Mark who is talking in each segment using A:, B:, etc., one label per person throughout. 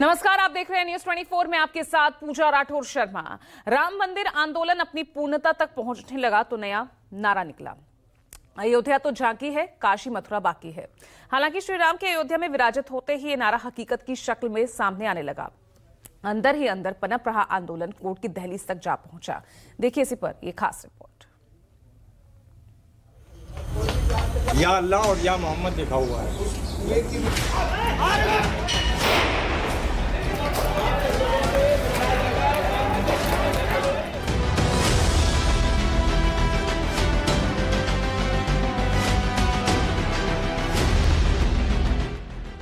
A: नमस्कार, आप देख रहे हैं न्यूज 24 में आपके साथ पूजा राठौर शर्मा। राम मंदिर आंदोलन अपनी पूर्णता तक पहुंचने लगा तो नया नारा निकला। अयोध्या तो झांकी है, काशी मथुरा बाकी है। हालांकि श्री राम के अयोध्या में विराजित होते ही ये नारा हकीकत की शक्ल में सामने आने लगा। अंदर ही अंदर पनप रहा आंदोलन कोर्ट की दहलीज तक जा पहुंचा। देखिए इसी पर यह खास रिपोर्ट।
B: या अल्लाह और या मोहम्मद लिखा हुआ है।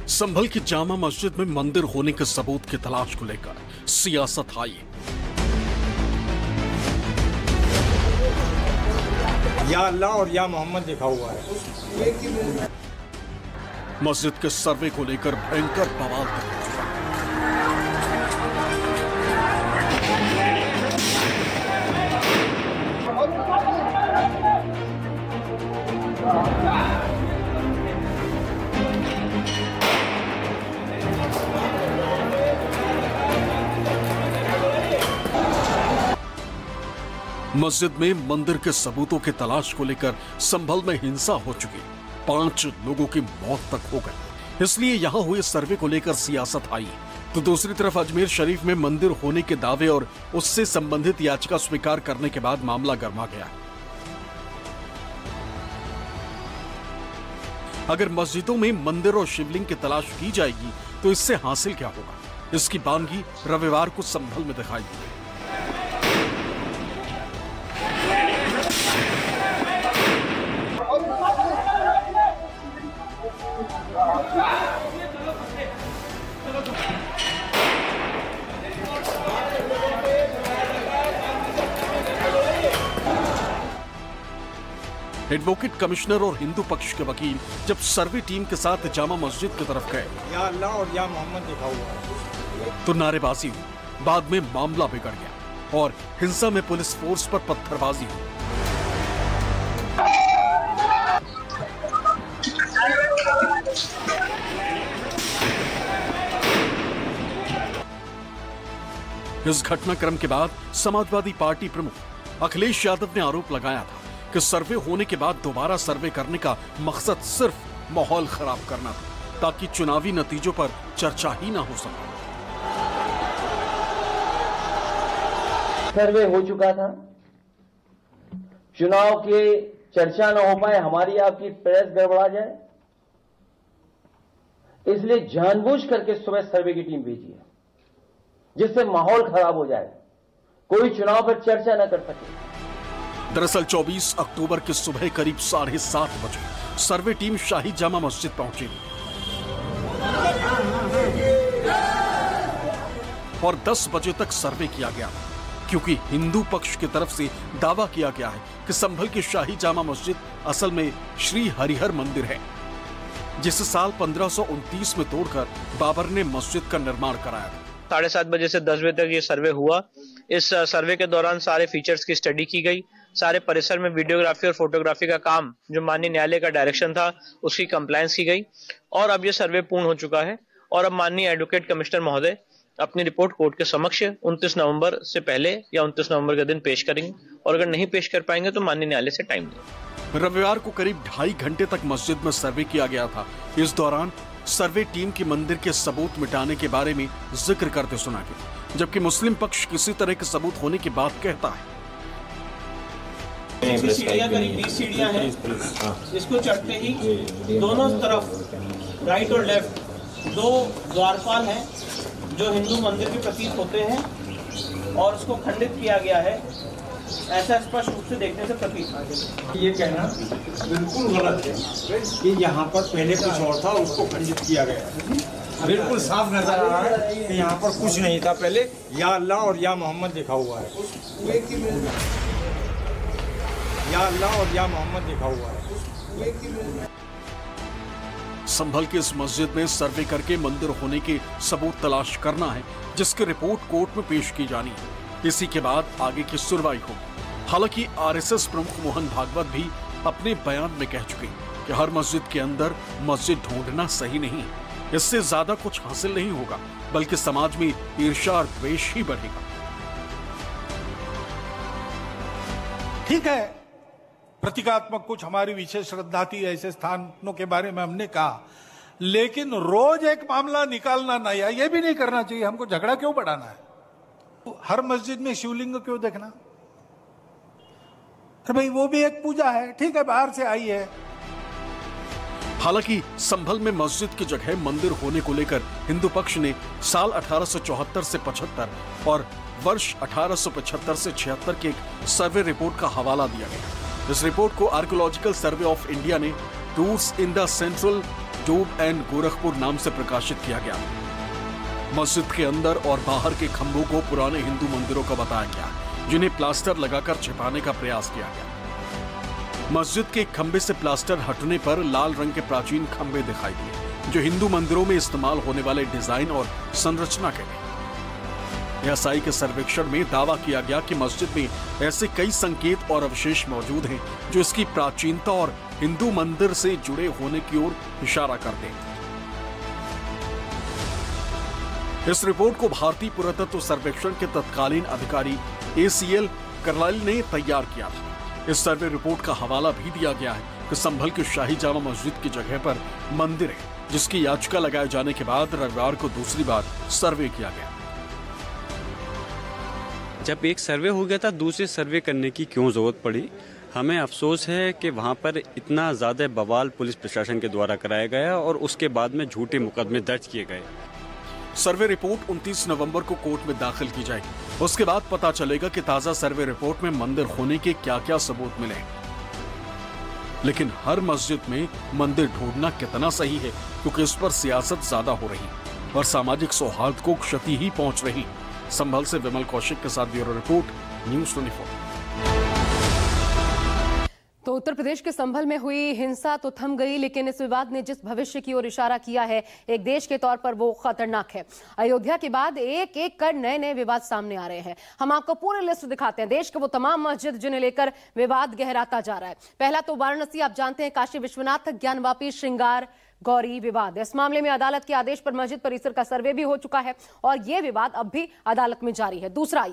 C: संभल की जामा मस्जिद में मंदिर होने के सबूत की तलाश को लेकर सियासत आई।
B: या अल्लाह और या मोहम्मद लिखा हुआ है।
C: मस्जिद के सर्वे को लेकर भयंकर बवाल तक हो चुका। मस्जिद में मंदिर के सबूतों के तलाश को लेकर संभल में हिंसा हो चुकी। 5 लोगों की मौत तक हो गई। इसलिए यहां हुए सर्वे को लेकर सियासत आई। तो दूसरी तरफ अजमेर शरीफ में मंदिर होने के दावे और उससे संबंधित याचिका स्वीकार करने के बाद मामला गर्मा गया। अगर मस्जिदों में मंदिर और शिवलिंग की तलाश की जाएगी तो इससे हासिल क्या होगा, इसकी बानगी रविवार को संभल में दिखाई दी। एडवोकेट कमिश्नर और हिंदू पक्ष के वकील जब सर्वे टीम के साथ जामा मस्जिद की तरफ गए,
B: या अल्लाह और या मोहम्मद लिखा हुआ है,
C: तो नारेबाजी हुई। बाद में मामला बिगड़ गया और हिंसा में पुलिस फोर्स पर पत्थरबाजी हुई। इस घटनाक्रम के बाद समाजवादी पार्टी प्रमुख अखिलेश यादव ने आरोप लगाया था कि सर्वे होने के बाद दोबारा सर्वे करने का मकसद सिर्फ माहौल खराब करना था, ताकि चुनावी नतीजों पर चर्चा ही ना हो सके।
D: सर्वे हो चुका था, चुनाव की चर्चा न हो पाए, हमारी आपकी प्रेस गड़बड़ा जाए, इसलिए जानबूझ करके सुबह सर्वे की टीम भेजी है, जिससे माहौल खराब हो जाए, कोई चुनाव पर चर्चा न कर सके।
C: दरअसल 24 अक्टूबर की सुबह करीब 7:30 बजे सर्वे टीम शाही जामा मस्जिद पहुंची और 10 बजे तक सर्वे किया गया, क्योंकि हिंदू पक्ष की तरफ से दावा किया गया है कि संभल की शाही जामा मस्जिद असल में श्री हरिहर मंदिर है, जिसे साल 1529 में तोड़कर बाबर ने मस्जिद का निर्माण कराया था।
E: 7:30 बजे से 10 बजे तक ये सर्वे हुआ। इस सर्वे के दौरान सारे फीचर्स की स्टडी की गई। सारे परिसर में वीडियोग्राफी और फोटोग्राफी का काम, जो माननीय न्यायालय का डायरेक्शन था, उसकी कंप्लायंस की गई और अब ये सर्वे पूर्ण हो चुका है। और अब माननीय एडवोकेट कमिश्नर महोदय अपनी रिपोर्ट कोर्ट के समक्ष 29 नवंबर से पहले या 29 नवंबर के दिन पेश करेंगे, और अगर नहीं पेश कर पाएंगे तो माननीय न्यायालय से टाइम देंगे।
C: रविवार को करीब 2.5 घंटे तक मस्जिद में सर्वे किया गया था। इस दौरान सर्वे टीम की मंदिर के सबूत मिटाने के बारे में जिक्र करते सुना गया, जबकि मुस्लिम पक्ष किसी तरह के सबूत होने की बात कहता है।
F: सीढ़ियां करीब 20 सीढ़ियां हैं। इसको चढ़ते ही दोनों तरफ राइट और लेफ्ट 2 द्वारपाल हैं, जो हिंदू मंदिर के प्रतीक होते हैं, और उसको खंडित किया गया है। ऐसा स्पष्ट रूप से देखने से प्रतीत।
B: ये कहना बिल्कुल गलत है कि यहाँ पर पहले कुछ और था, उसको खंडित किया गया। बिल्कुल साफ नजर आ रहा है कि यहाँ पर कुछ नहीं था पहले। या अल्लाह और या मोहम्मद लिखा हुआ है। या अल्लाह और या मोहम्मद लिखा हुआ है।
C: संभल की इस मस्जिद में सर्वे करके मंदिर होने के सबूत तलाश करना है, जिसकी रिपोर्ट कोर्ट में पेश की जानी है। इसी के बाद आगे की सुनवाई होगी। हालांकि आरएसएस प्रमुख मोहन भागवत भी अपने बयान में कह चुके कि हर मस्जिद के अंदर मस्जिद ढूंढना सही नहीं। इससे ज्यादा कुछ हासिल नहीं होगा, बल्कि समाज में ईर्ष्या और द्वेष ही बढ़ेगा।
G: ठीक है, प्रतीकात्मक कुछ हमारी विशेष श्रद्धा थी, ऐसे स्थानों के बारे में हमने कहा, लेकिन रोज एक मामला निकालना नया, ये भी नहीं करना चाहिए। हमको झगड़ा क्यों बढ़ाना है? हर मस्जिद में शिवलिंग क्यों देखना? तो भाई वो भी एक पूजा है, ठीक है, बाहर से आई है।
C: हालांकि संभल में मस्जिद की जगह मंदिर होने को लेकर हिंदू पक्ष ने साल 1874 से 75 और वर्ष 1875 से 76 के एक सर्वे रिपोर्ट का हवाला दिया गया। इस रिपोर्ट को आर्कियोलॉजिकल सर्वे ऑफ इंडिया ने tours in the central tube and Gorakhpur नाम से प्रकाशित किया गया। मस्जिद के अंदर और बाहर के खंभों को पुराने हिंदू मंदिरों का बताया गया, जिन्हें प्लास्टर लगाकर छिपाने का प्रयास किया गया। मस्जिद के खंबे से प्लास्टर हटने पर लाल रंग के प्राचीन खंबे दिखाई दिए, जो हिंदू मंदिरों में इस्तेमाल होने वाले डिजाइन और संरचना के थे। एएसआई के सर्वेक्षण में दावा किया गया कि मस्जिद में ऐसे कई संकेत और अवशेष मौजूद हैं जो इसकी प्राचीनता और हिंदू मंदिर से जुड़े होने की ओर इशारा करते हैं। इस रिपोर्ट को भारतीय पुरातत्व सर्वेक्षण के तत्कालीन अधिकारी ACL करलाइल ने तैयार किया था। इस सर्वे रिपोर्ट का हवाला भी दिया गया है कि संभल की शाही जामा मस्जिद की जगह पर मंदिर है, जिसकी याचिका लगाए जाने के बाद रविवार को दूसरी बार सर्वे किया गया।
H: जब एक सर्वे हो गया था, दूसरे सर्वे करने की क्यों जरूरत पड़ी? हमें अफसोस है कि वहाँ पर इतना ज़्यादा बवाल पुलिस प्रशासन के द्वारा कराया गया और उसके बाद में झूठे मुकदमे दर्ज किए गए।
C: सर्वे रिपोर्ट 29 नवंबर को कोर्ट में दाखिल की जाएगी। उसके बाद पता चलेगा कि ताजा सर्वे रिपोर्ट में मंदिर होने के क्या क्या सबूत मिले। लेकिन हर मस्जिद में मंदिर ढूंढना कितना सही है, क्योंकि इस पर सियासत ज्यादा हो रही और सामाजिक सौहार्द को क्षति ही पहुंच रही। संभल से विमल कौशिक के साथ ब्यूरो रिपोर्ट, न्यूज़ 24।
I: तो उत्तर प्रदेश के संभल में हुई हिंसा तो थम गई, लेकिन इस विवाद ने जिस भविष्य की ओर इशारा किया है एक देश के तौर पर, वो खतरनाक है। अयोध्या के बाद एक एक कर नए नए विवाद सामने आ रहे हैं। हम आपको पूरी लिस्ट दिखाते हैं, देश के वो तमाम मस्जिद जिन्हें लेकर विवाद गहराता जा रहा है। पहला तो वाराणसी, आप जानते हैं, काशी विश्वनाथ ज्ञानवापी श्रृंगार गौरी विवाद। इस मामले में अदालत के आदेश पर मस्जिद परिसर का सर्वे भी हो चुका है और यह विवाद अब भी अदालत में जारी है। दूसरा,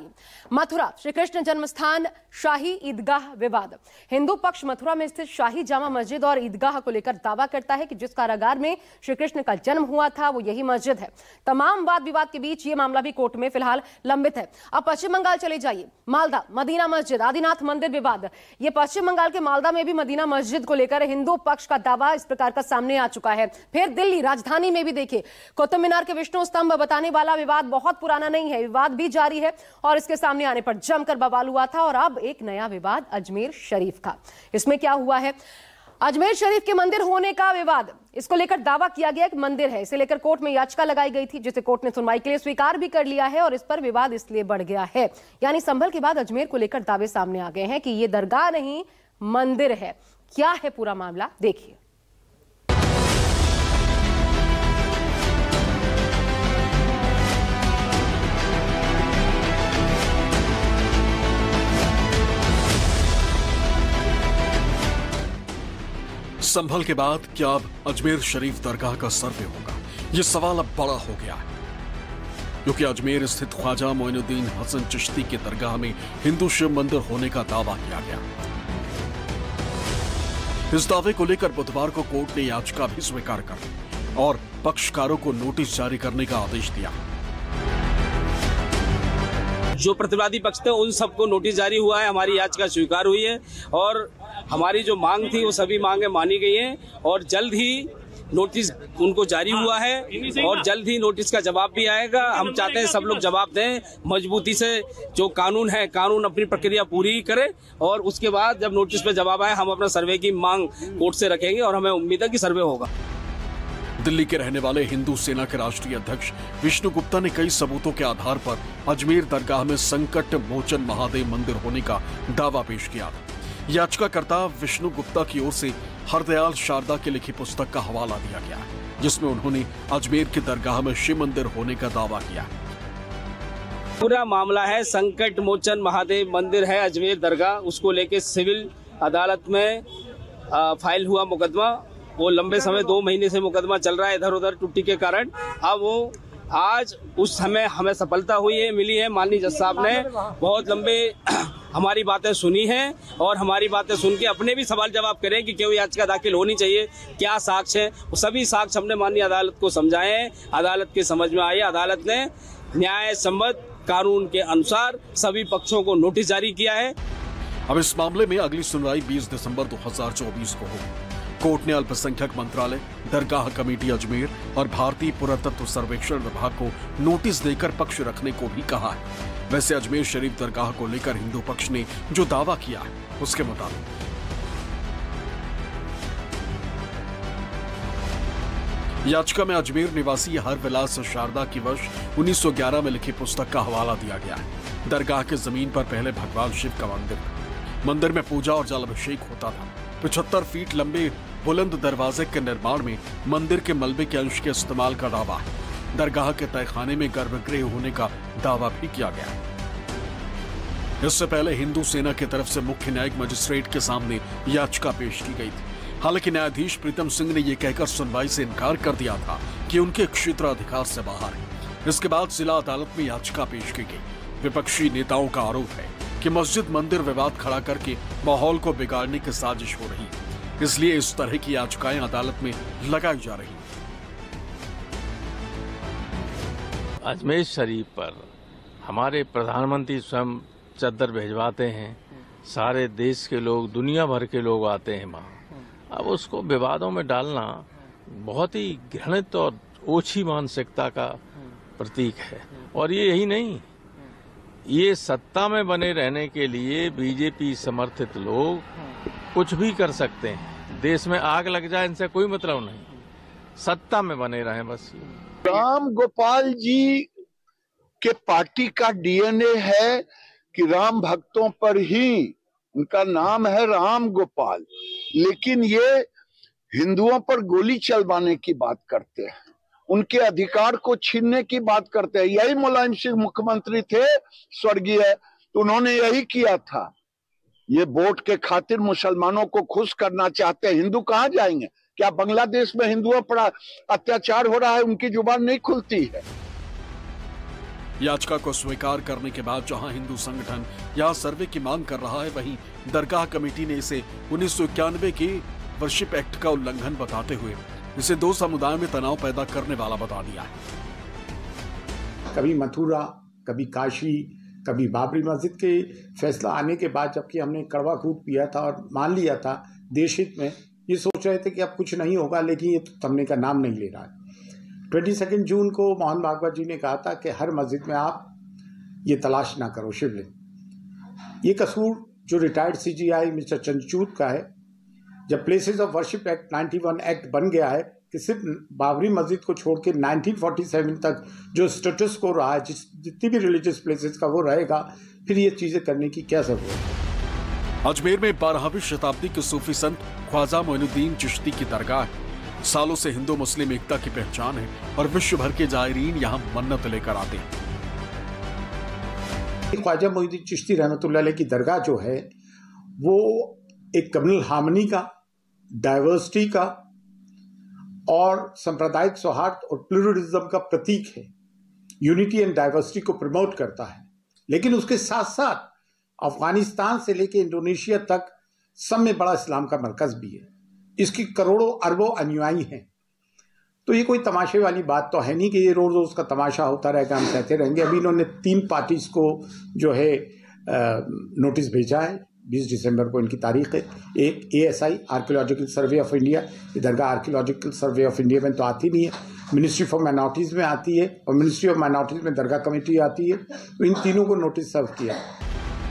I: मथुरा श्री कृष्ण जन्मस्थान शाही ईदगाह विवाद। हिंदू पक्ष मथुरा में स्थित शाही जामा मस्जिद और ईदगाह को लेकर दावा करता है कि जिस कारागार में श्री कृष्ण का जन्म हुआ था वो यही मस्जिद है। तमाम वाद विवाद के बीच ये मामला भी कोर्ट में फिलहाल लंबित है। अब पश्चिम बंगाल चले जाइए, मालदा मदीना मस्जिद आदिनाथ मंदिर विवाद। ये पश्चिम बंगाल के मालदा में भी मदीना मस्जिद को लेकर हिंदू पक्ष का दावा इस प्रकार का सामने आ चुका है। फिर दिल्ली राजधानी में भी देखिए, कुतुब मीनार के विष्णु स्तंभ बताने वाला विवाद बहुत पुराना नहीं है, विवाद भी जारी है और इसके सामने आने पर जमकर बवाल हुआ था। और अब एक नया विवाद अजमेर शरीफ का। इसमें क्या हुआ है? अजमेर शरीफ के मंदिर होने का विवाद, इसको लेकर दावा किया गया कि मंदिर है, इसे लेकर कोर्ट में याचिका लगाई गई थी, जिसे कोर्ट ने सुनवाई के लिए स्वीकार भी कर लिया है और इस पर विवाद इसलिए बढ़ गया है। यानी संभल के बाद अजमेर को लेकर दावे सामने आ गए हैं कि यह दरगाह नहीं मंदिर है। क्या है पूरा मामला, देखिए।
C: संभल के बाद क्या अब अजमेर शरीफ दरगाह का सर्वे होगा? यह सवाल अब बड़ा हो गया है, क्योंकि अजमेर स्थित ख्वाजा मोइनुद्दीन हसन चिश्ती के दरगाह में हिंदू शिव मंदिर होने का दावा किया गया। इस दावे को लेकर बुधवार को कोर्ट ने याचिका भी स्वीकार कर ली और पक्षकारों को नोटिस जारी करने का आदेश दिया।
J: जो प्रतिवादी पक्ष थे उन सबको नोटिस जारी हुआ है, हमारी याचिका स्वीकार हुई है और हमारी जो मांग थी वो सभी मांगे मानी गई हैं और जल्द ही नोटिस उनको जारी हुआ है और जल्द ही नोटिस का जवाब भी आएगा। हम चाहते हैं सब लोग जवाब दें मजबूती से, जो कानून है कानून अपनी प्रक्रिया पूरी करे और उसके बाद जब नोटिस पे जवाब आए हम अपना सर्वे की मांग कोर्ट से रखेंगे और हमें उम्मीद है कि सर्वे होगा।
C: दिल्ली के रहने वाले हिंदू सेना के राष्ट्रीय अध्यक्ष विष्णु गुप्ता ने कई सबूतों के आधार पर अजमेर दरगाह में संकट मोचन महादेव मंदिर होने का दावा पेश किया। याचिकाकर्ता विष्णु गुप्ता की ओर से हरदयाल शारदा की लिखी पुस्तक का हवाला दिया गया, जिसमें उन्होंने अजमेर की दरगाह में शिव मंदिर होने का दावा किया।
J: पूरा मामला है संकट मोचन महादेव मंदिर है अजमेर दरगाह, उसको लेके सिविल अदालत में फाइल हुआ मुकदमा वो लंबे समय 2 महीने से मुकदमा चल रहा है इधर उधर टुट्टी के कारण। अब वो आज उस समय हमें सफलता हुई है, मिली है। माननीय जज साहब ने बहुत लंबे हमारी बातें सुनी हैं और हमारी बातें सुन के अपने भी सवाल जवाब करें कि क्यों याचिका दाखिल होनी चाहिए, क्या साक्ष्य है। वो सभी साक्ष्य हमने माननीय अदालत को समझाए हैं, अदालत के समझ में आए। अदालत ने न्याय सम्मत कानून के अनुसार सभी पक्षों को नोटिस जारी किया है।
C: अब इस मामले में अगली सुनवाई 20 दिसंबर 2024 को होगी। कोर्ट ने अल्पसंख्यक मंत्रालय, दरगाह कमेटी अजमेर और भारतीय पुरातत्व सर्वेक्षण विभाग को नोटिस देकर पक्ष रखने को भी कहा है। वैसे अजमेर शरीफ दरगाह को लेकर हिंदू पक्ष ने जो दावा किया है उसके मुताबिक याचिका में अजमेर निवासी हरविलास शारदा की वर्ष 1911 में लिखी पुस्तक का हवाला दिया गया है। दरगाह के जमीन पर पहले भगवान शिव का मंदिर था। मंदिर में पूजा और जल अभिषेक होता था। 75 फीट लंबे बुलंद दरवाजे के निर्माण में मंदिर के मलबे के अंश के इस्तेमाल का दावा है। दरगाह के तहखाने में गर्भगृह होने का दावा भी किया गया है। इससे पहले हिंदू सेना की तरफ से मुख्य न्यायिक मजिस्ट्रेट के सामने याचिका पेश की गई थी। हालांकि न्यायाधीश प्रीतम सिंह ने यह कहकर सुनवाई से इनकार कर दिया था कि उनके क्षेत्राधिकार से बाहर है। इसके बाद जिला अदालत में याचिका पेश की गई। विपक्षी नेताओं का आरोप है कि मस्जिद मंदिर विवाद खड़ा करके माहौल को बिगाड़ने की साजिश हो रही है, इसलिए इस तरह की याचिकाएं अदालत में लगाई जा रही हैं।
K: अजमेर शरीफ पर हमारे प्रधानमंत्री स्वयं चद्दर भिजवाते हैं, सारे देश के लोग, दुनिया भर के लोग आते हैं वहाँ। अब उसको विवादों में डालना बहुत ही घृणित और ओछी मानसिकता का प्रतीक है। और ये यही नहीं, ये सत्ता में बने रहने के लिए बीजेपी समर्थित लोग कुछ भी कर सकते हैं। देश में आग लग जाए इनसे कोई मतलब नहीं, सत्ता में बने रहें बस।
L: राम गोपाल जी के पार्टी का डीएनए है कि राम भक्तों पर ही उनका नाम है राम गोपाल, लेकिन ये हिंदुओं पर गोली चलवाने की बात करते हैं, उनके अधिकार को छीनने की बात करते हैं। यही मुलायम सिंह मुख्यमंत्री थे स्वर्गीय, तो उन्होंने यही किया था। ये वोट के खातिर मुसलमानों को खुश करना चाहते हैं। हिंदू कहाँ जाएंगे? क्या बांग्लादेश में हिंदुओं पर अत्याचार हो रहा है, उनकी जुबान नहीं खुलती है।
C: याचिका को स्वीकार करने के बाद जहां हिंदू संगठन यहां सर्वे की मांग कर रहा है, वहीं दरगाह कमेटी ने इसे 1991 के वर्शिप एक्ट का उल्लंघन बताते हुए इसे दो समुदायों में तनाव पैदा करने वाला बता दिया है।
M: कभी मथुरा, कभी काशी, कभी बाबरी मस्जिद के फैसला आने के बाद, जबकि हमने कड़वा खूब पिया था और मान लिया था देश हित में, ये सोच रहे थे कि अब कुछ नहीं होगा, लेकिन ये तो थमने का नाम नहीं ले रहा है। 22 जून को मोहन भागवत जी ने कहा था कि हर मस्जिद में आप ये तलाश ना करो शिवलिंग। ये कसूर जो रिटायर्ड सीजीआई मिस्टर चंद्रचूड़ का है। जब places of worship act 91 act बन गया है कि सिर्फ बाबरी मस्जिद को छोड़ के 1947 तक जो स्टेटस को रहा है, जितनी भी रिलीजियस प्लेसेस का वो रहेगा, फिर ये चीजें करने की क्या जरूरत है।
C: अजमेर में 12वीं शताब्दी के सूफी संत ख्वाजा मोइनुद्दीन चिश्ती की दरगाह है। सालों से हिंदू मुस्लिम एकता की पहचान है और विश्व भर के जायरीन यहाँ मन्नत लेकर आते हैं।
M: ख्वाजा मोइनुद्दीन चिश्ती रहमतुल्लाह अलैह की दरगाह जो है वो एक कम्युनल हार्मनी का, डाइवर्सिटी का और सांप्रदायिक सौहार्द और प्लूरलिज्म का प्रतीक है। यूनिटी एंड डाइवर्सिटी को प्रमोट करता है, लेकिन उसके साथ साथ अफगानिस्तान से लेकर इंडोनेशिया तक सब में बड़ा इस्लाम का मरकज भी है। इसकी करोड़ों अरबों अनुयायी हैं। तो ये कोई तमाशे वाली बात तो है नहीं कि ये रोज रोज का तमाशा होता रहेगा, हम कहते रहेंगे। अभी इन्होंने 3 पार्टीज को जो है नोटिस भेजा है। 20 दिसंबर को इनकी तारीख है। एक ASI archaeological survey of India, ये दरगाह आर्कियोलॉजिकल सर्वे ऑफ इंडिया में तो आती नहीं है, मिनिस्ट्री फॉर माइनॉरिटीज में आती है और मिनिस्ट्री ऑफ माइनॉरिटीज में दरगाह कमेटी आती है। तो इन तीनों को नोटिस सर्व किया।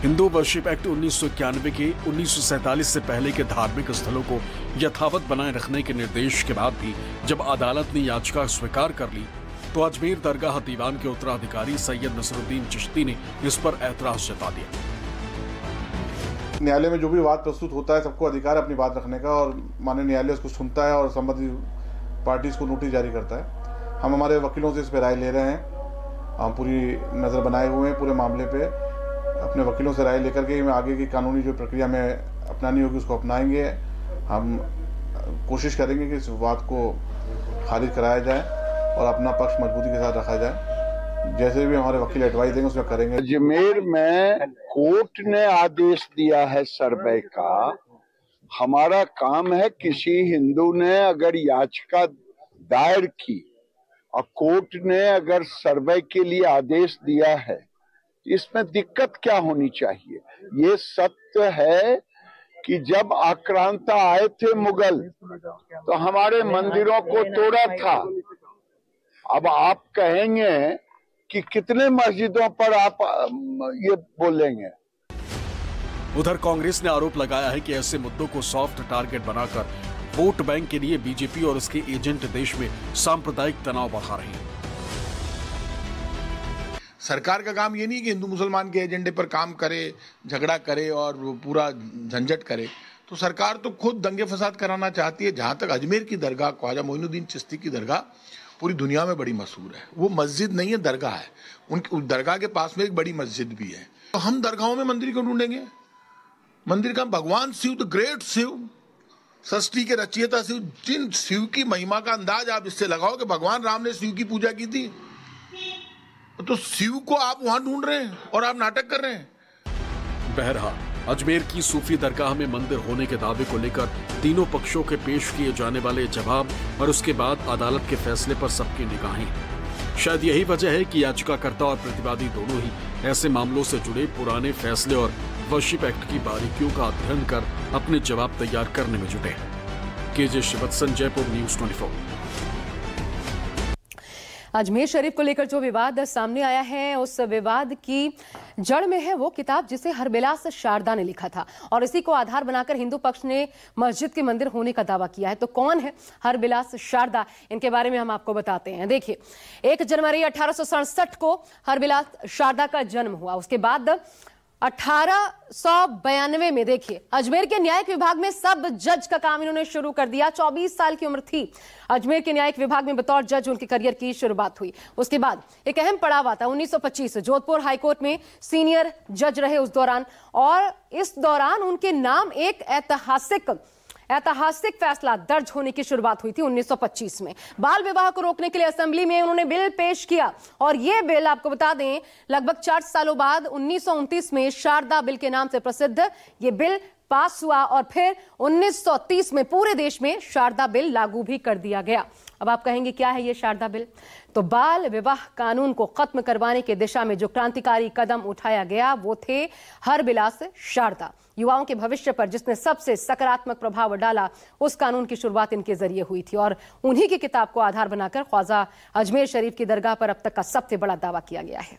C: हिंदू वर्शिप एक्ट 1991 के 1947 से पहले के धार्मिक स्थलों को यथावत बनाए रखने के निर्देश के बाद भी जब अदालत ने याचिका स्वीकार कर ली, तो अजमेर दरगाह दीवान के उत्तराधिकारी सैयद नसरुद्दीन चिश्ती ने इस पर ऐतराज जता दिया।
N: न्यायालय में जो भी वाद प्रस्तुत होता है, सबको अधिकार अपनी बात रखने का, और माननीय न्यायालय उसको सुनता है और संबंधित पार्टीज को नोटिस जारी करता है। हम हमारे वकीलों से इस पर राय ले रहे हैं। हम पूरी नज़र बनाए हुए हैं पूरे मामले पे। अपने वकीलों से राय लेकर के आगे की कानूनी जो प्रक्रिया में अपनानी होगी उसको अपनाएंगे। हम कोशिश करेंगे कि इस विवाद को खारिज कराया जाए और अपना पक्ष मजबूती के साथ रखा जाए। जैसे भी हमारे वकील एडवाइस देंगे उसमें करेंगे।
L: अजमेर में कोर्ट ने आदेश दिया है सर्वे का। हमारा काम है, किसी हिंदू ने अगर याचिका दायर की और कोर्ट ने अगर सर्वे के लिए आदेश दिया है, इसमें दिक्कत क्या होनी चाहिए। ये सत्य है कि जब आक्रांता आए थे मुगल तो हमारे मंदिरों को तोड़ा था। अब आप कहेंगे कि कितने मस्जिदों पर आप ये बोलेंगे।
C: उधर कांग्रेस ने आरोप लगाया है कि ऐसे मुद्दों को सॉफ्ट टारगेट बनाकर वोट बैंक के लिए बीजेपी और उसके एजेंट देश में सांप्रदायिक तनाव बढ़ा रहे हैं।
O: सरकार का काम ये नहीं कि हिंदू मुसलमान के एजेंडे पर काम करे, झगड़ा करे और पूरा झंझट करे। तो सरकार तो खुद दंगे फसाद कराना चाहती है। जहां तक अजमेर की दरगाह, ख्वाजा मोइनुद्दीन चिश्ती की दरगाह पूरी दुनिया में बड़ी मशहूर है। वो मस्जिद नहीं है, दरगाह है। उनकी दरगाह के पास में एक बड़ी मस्जिद भी है। तो हम दरगाहों में मंदिर क्यों ढूंढेंगे? मंदिर का भगवान शिव, द ग्रेट शिव, सृष्टि के रचयिता शिव, जिन शिव की महिमा का अंदाज आप इससे लगाओ कि भगवान राम ने शिव की पूजा की थी, तो शिव को आप वहां ढूंढ रहे हैं और आप नाटक कर रहे हैं।
C: बहरहाल अजमेर की सूफी दरगाह में मंदिर होने के दावे को लेकर तीनों पक्षों के पेश किए जाने वाले जवाब और उसके बाद अदालत के फैसले पर सबकी निगाहें। शायद यही वजह है कि याचिकाकर्ता और प्रतिवादी दोनों ही ऐसे मामलों से जुड़े पुराने फैसले और वर्शिप एक्ट की बारीकियों का अध्ययन कर अपने जवाब तैयार करने में जुटे। K J Shivatsan, Jaipur news 24।
I: अजमेर शरीफ को लेकर जो विवाद सामने आया है, उस विवाद की जड़ में है वो किताब जिसे हरबिलास शारदा ने लिखा था और इसी को आधार बनाकर हिंदू पक्ष ने मस्जिद के मंदिर होने का दावा किया है। तो कौन है हरबिलास शारदा, इनके बारे में हम आपको बताते हैं। देखिए, 1 जनवरी 1867 को हरबिलास शारदा का जन्म हुआ। उसके बाद 1892 में देखिए अजमेर के न्यायिक विभाग में सब जज का काम इन्होंने शुरू कर दिया। 24 साल की उम्र थी। अजमेर के न्यायिक विभाग में बतौर जज उनके करियर की शुरुआत हुई। उसके बाद एक अहम पड़ाव आता 1925, जोधपुर हाईकोर्ट में सीनियर जज रहे उस दौरान, और इस दौरान उनके नाम एक ऐतिहासिक फैसला दर्ज होने की शुरुआत हुई थी 1925 में। बाल विवाह को रोकने के लिए असेंबली में उन्होंने बिल पेश किया और यह बिल आपको बता दें लगभग 4 सालों बाद 1929 में शारदा बिल के नाम से प्रसिद्ध ये बिल पास हुआ और फिर 1930 में पूरे देश में शारदा बिल लागू भी कर दिया गया। अब आप कहेंगे क्या है ये शारदा बिल? तो बाल विवाह कानून को खत्म करवाने की दिशा में जो क्रांतिकारी कदम उठाया गया वो थे हरबिलास शारदा। युवाओं के भविष्य पर जिसने सबसे सकारात्मक प्रभाव डाला, उस कानून की शुरुआत इनके जरिए हुई थी और उन्हीं की किताब को आधार बनाकर ख्वाजा अजमेर शरीफ की दरगाह पर अब तक का सबसे बड़ा दावा किया गया है।